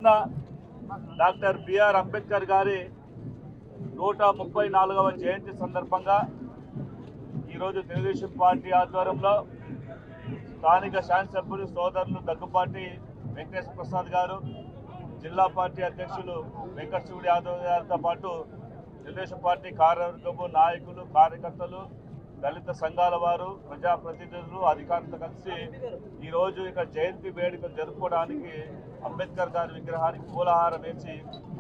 Doctor BR Ambedkar గారి 134వ జయంతి సందర్భంగా ఈరోజు తెలుగుదేశం పార్టీ ఆధ్వర్యంలో స్థానిక శాసనసభ్యులు సోదరులు దగ్గుపాటి వెంకటేశ్వర ప్రసాద్ గారు, జిల్లా పార్టీ అధ్యక్షులు వెంకటశివుడి యాదవ్ గారితో పాటు తెలుగుదేశం పార్టీ కార్యవర్గము, నాయకులు, కార్యకర్తలు, దళిత సంఘాల వారు, ప్రజాప్రతినిధులు, అధికారులతో కలిసి ఈరోజు ఇక్కడ జయంతి వేడుకలు జరుపుకోవడానికి అంబేద్కర్ గారి విగ్రహానికి పూలహారం వేసి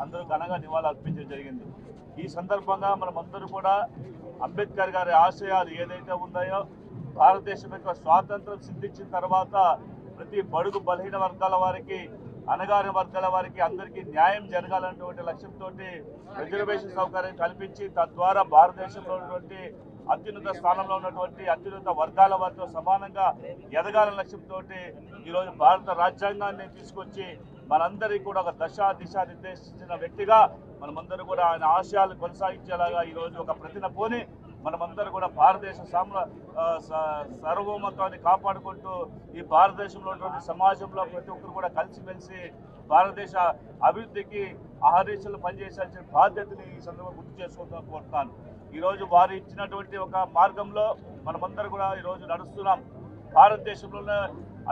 అందరూ ఘనంగా నివాళులు అర్పించడం జరిగింది. ఈ సందర్భంగా మనమందరూ కూడా అంబేద్కర్ గారి ఆశయాలు ఏదైతే ఉన్నాయో, భారతదేశం యొక్క స్వాతంత్రం సిద్ధించిన తర్వాత ప్రతి బడుగు బలహీన వర్గాల వారికి, అణగారిన వర్గాల వారికి అందరికీ న్యాయం జరగాలన్నటువంటి లక్ష్యంతో రిజర్వేషన్ సౌకర్యం కల్పించి తద్వారా భారతదేశంలో ఉన్నటువంటి అత్యున్నత స్థానంలో ఉన్నటువంటి అత్యున్నత వర్గాల వారితో సమానంగా ఎదగాలన్న లక్ష్యంతో ఈరోజు భారత రాజ్యాంగాన్ని తీసుకొచ్చి మనందరికీ కూడా ఒక దిశ నిర్దేశించిన వ్యక్తిగా మనమందరూ కూడా ఆయన ఆశయాలు కొనసాగించేలాగా ఈరోజు ఒక ప్రతినపోని మనమందరూ కూడా భారతదేశ సార్వభౌమత్వాన్ని కాపాడుకుంటూ ఈ భారతదేశంలో ఉన్నటువంటి సమాజంలో ప్రతి ఒక్కరు కూడా కలిసిమెలిసి భారతదేశ అభివృద్ధికి ఆహర్నిశలు పనిచేయాల్సిన బాధ్యతని ఈ సందర్భంగా గుర్తు చేసుకుంటూ కోరుతున్నాను. ఈరోజు వారు ఇచ్చినటువంటి ఒక మార్గంలో మనమందరూ కూడా ఈరోజు నడుస్తున్నాం. భారతదేశంలోనే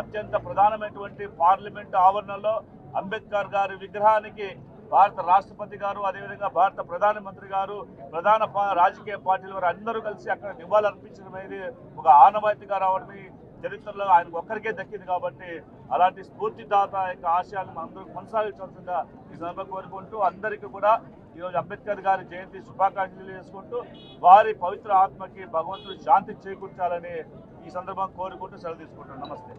అత్యంత ప్రధానమైనటువంటి పార్లమెంటు ఆవరణలో అంబేద్కర్ గారి విగ్రహానికి భారత రాష్ట్రపతి గారు, అదేవిధంగా భారత ప్రధానమంత్రి గారు, ప్రధాన రాజకీయ పార్టీల వారు అందరూ కలిసి అక్కడ నివాళులు అర్పించడం అనేది ఒక ఆనవాయితీగా రావడమే చరిత్రలో ఆయనకు ఒక్కరికే దక్కింది. కాబట్టి అలాంటి స్ఫూర్తిదాత యొక్క ఆశయాలను అందరూ కొనసాగించాల్సిందిగా ఈ సందర్భంగా కోరుకుంటూ అందరికీ కూడా ఈరోజు అంబేద్కర్ గారి జయంతి శుభాకాంక్షలు చేసుకుంటూ వారి పవిత్ర ఆత్మకి భగవంతుడు శాంతి చేకూర్చాలని ఈ సందర్భంగా కోరుకుంటూ సెలవు తీసుకుంటాను. నమస్తే.